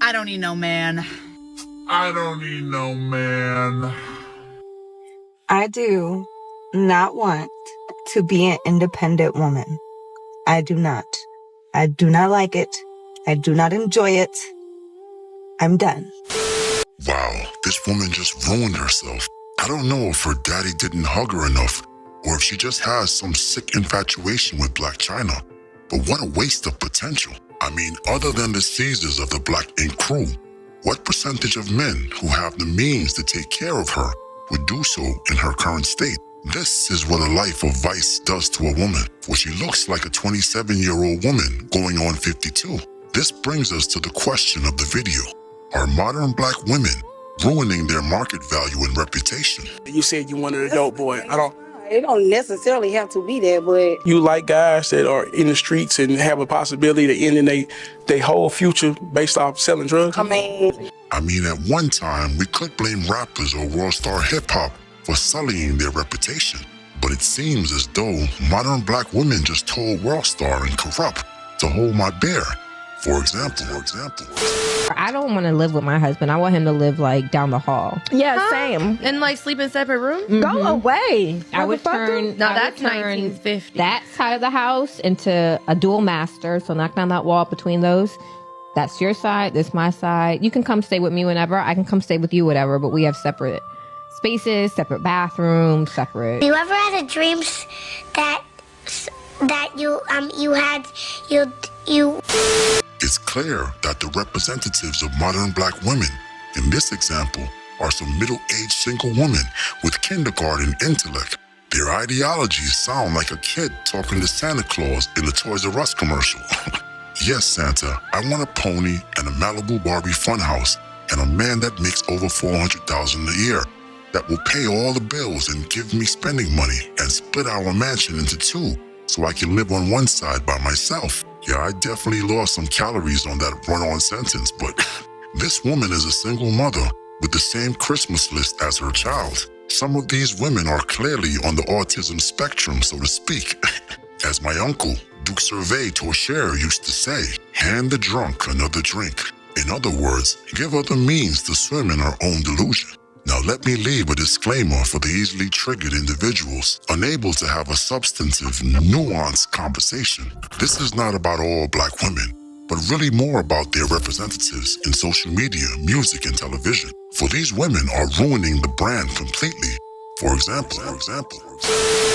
I don't need no man. I don't need no man. I do not want to be an independent woman. I do not. I do not like it. I do not enjoy it. I'm done. Wow, this woman just ruined herself. I don't know if her daddy didn't hug her enough, or if she just has some sick infatuation with Black China. But what a waste of potential. I mean, other than the Caesars of the Black Ink crew, what percentage of men who have the means to take care of her would do so in her current state? This is what a life of vice does to a woman, for she looks like a 27-year-old woman going on 52. This brings us to the question of the video. Are modern Black women ruining their market value and reputation? You said you wanted a dope boy. It don't necessarily have to be that, but You like guys that are in the streets and have a possibility to end in they whole future based off selling drugs? I mean, at one time, we could blame rappers or world star hip-hop for sullying their reputation. But it seems as though modern Black women just told world star and Corrupt to hold my beer. For example. I don't want to live with my husband. I want him to live like down the hall. Yeah, same. And like sleep in separate rooms? Go away. I would turn that's 1950. that side of the house into a dual master. So knock down that wall between those. That's your side. This my side. You can come stay with me whenever. I can come stay with you, whatever. But we have separate spaces, separate bathrooms, separate. You ever had a dream that you It's clear that the representatives of modern Black women in this example are some middle-aged single women with kindergarten intellect. Their ideologies sound like a kid talking to Santa Claus in the Toys R Us commercial. Yes, Santa, I want a pony and a Malibu Barbie funhouse and a man that makes over $400,000 a year that will pay all the bills and give me spending money and split our mansion into two so I can live on one side by myself. Yeah, I definitely lost some calories on that run-on sentence, but this woman is a single mother with the same Christmas list as her child. Some of these women are clearly on the autism spectrum, so to speak. As my uncle, Duke Survey Torshare, used to say, hand the drunk another drink. In other words, give her the means to swim in her own delusion. Now let me leave a disclaimer for the easily triggered individuals unable to have a substantive, nuanced conversation. This is not about all Black women, but really more about their representatives in social media, music, and television. For these women are ruining the brand completely. For example.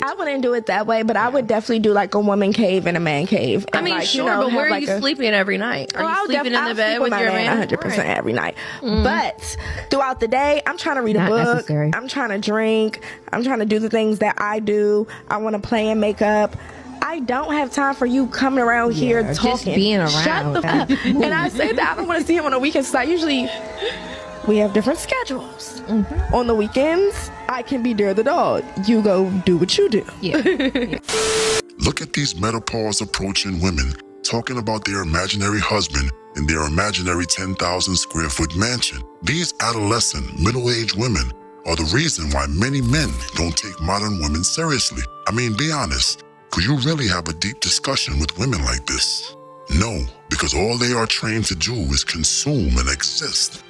I wouldn't do it that way, but I would definitely do like a woman cave and a man cave. I And mean, like, sure, you know, but where have are you like sleeping every night? Are you sleeping in the bed with your man? 100% every night. But throughout the day, I'm trying to read a Not book. necessary. I'm trying to drink. I'm trying to do the things that I do. I want to play and make up. I don't have time for you coming around here just talking. being Shut around. the fuck. And I say that I don't want to see him on the weekends. So I usually, we have different schedules. On the weekends, I can be there the dog. You go do what you do. Yeah. Look at these menopause approaching women talking about their imaginary husband in their imaginary 10,000 square foot mansion. These adolescent, middle-aged women are the reason why many men don't take modern women seriously. I mean, be honest, could you really have a deep discussion with women like this? No, because all they are trained to do is consume and exist.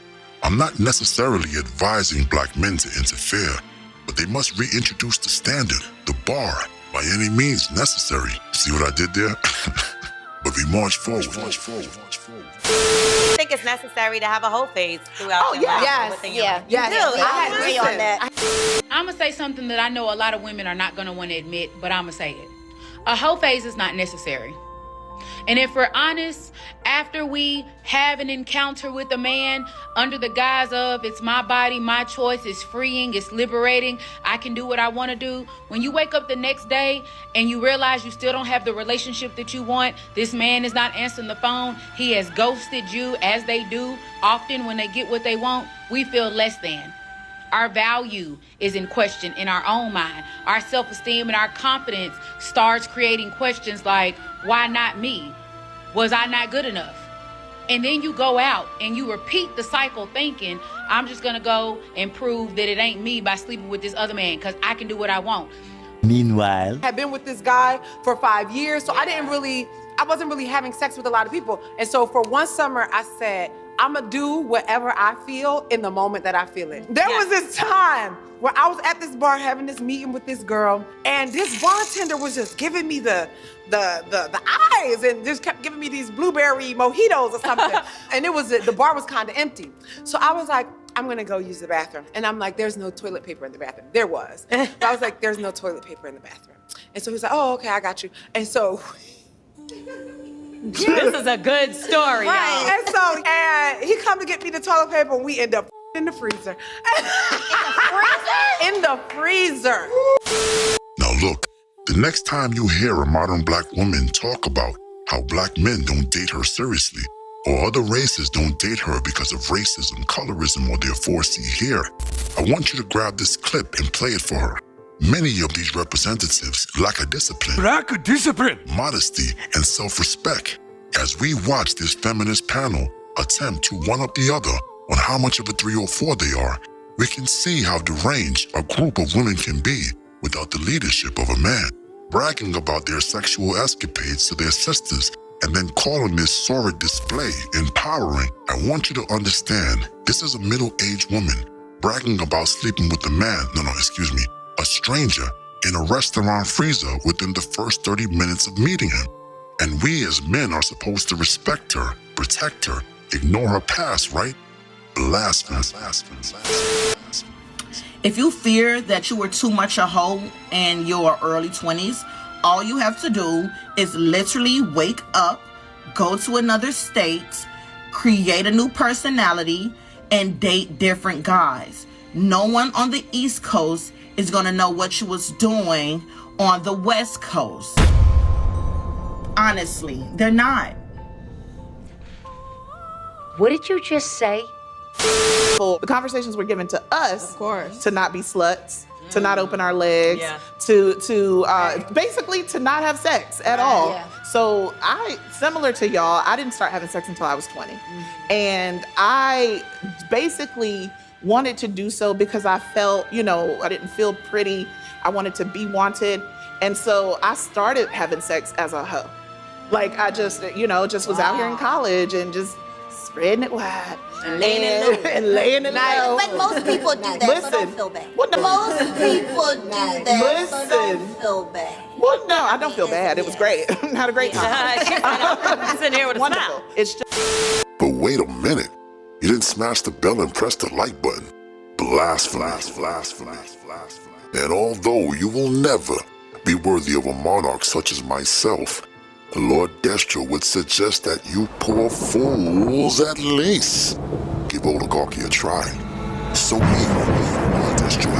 I'm not necessarily advising Black men to interfere, but they must reintroduce the standard, the bar, by any means necessary. See what I did there? But we march forward. I think it's necessary to have a whole phase throughout your life. I agree on that. I'm going to say something that I know a lot of women are not going to want to admit, but I'm going to say it. A whole phase is not necessary. And if we're honest, after we have an encounter with a man under the guise of it's my body, my choice, it's freeing, it's liberating, I can do what I want to do. When you wake up the next day and you realize you still don't have the relationship that you want, this man is not answering the phone, he has ghosted you, as they do often when they get what they want, we feel less than. Our value is in question in our own mind. Our self-esteem and our confidence starts creating questions like, why not me? Was I not good enough? And then you go out and you repeat the cycle thinking, I'm just gonna go and prove that it ain't me by sleeping with this other man because I can do what I want. Meanwhile, I had been with this guy for 5 years, so I wasn't really having sex with a lot of people. And so for one summer, I said, I'm going to do whatever I feel in the moment that I feel it. There was this time where I was at this bar having this meeting with this girl, and this bartender was just giving me the eyes and just kept giving me these blueberry mojitos or something. And the bar was kind of empty. So I was like, I'm going to go use the bathroom. And I'm like, there's no toilet paper in the bathroom. There was. But I was like, there's no toilet paper in the bathroom. And so he was like, oh, okay, I got you. And so... This is a good story, right. And he come to get me the toilet paper, and we end up in the freezer. In the freezer. Now look, the next time you hear a modern black woman talk about how black men don't date her seriously, or other races don't date her because of racism, colorism, or their 4C hair, I want you to grab this clip and play it for her. Many of these representatives lack a discipline, modesty, and self-respect. As we watch this feminist panel attempt to one-up the other on how much of a 304 they are, we can see how deranged a group of women can be without the leadership of a man. Bragging about their sexual escapades to their sisters and then calling this sordid display empowering. I want you to understand, this is a middle-aged woman bragging about sleeping with a stranger in a restaurant freezer within the first 30 minutes of meeting him. And we as men are supposed to respect her, protect her, ignore her past, right? Blasphemous. If you fear that you were too much a hoe in your early 20s, all you have to do is literally wake up, go to another state, create a new personality, and date different guys. No one on the East Coast is gonna know what you was doing on the West Coast. Honestly, they're not. What did you just say? The conversations were given to us, of course, to not be sluts, to not open our legs, to basically to not have sex at all. Yeah. So similar to y'all, I didn't start having sex until I was 20. And I basically wanted to do so because I felt, I didn't feel pretty. I wanted to be wanted. And so I started having sex as a hoe. Like I just, was out here in college and just spreading it wide. And laying it low. But most people do that, so don't feel bad. Most people do that, so don't feel bad. Well, no, I don't feel bad. It was great. Had a great time. Sitting here with a wonderful. smile. It's just... But wait a minute. You didn't smash the bell and press the like button. Blasphemous. And although you will never be worthy of a monarch such as myself, Lord Destro would suggest that you poor fools at least give oligarchy a try. So me, Lord Destro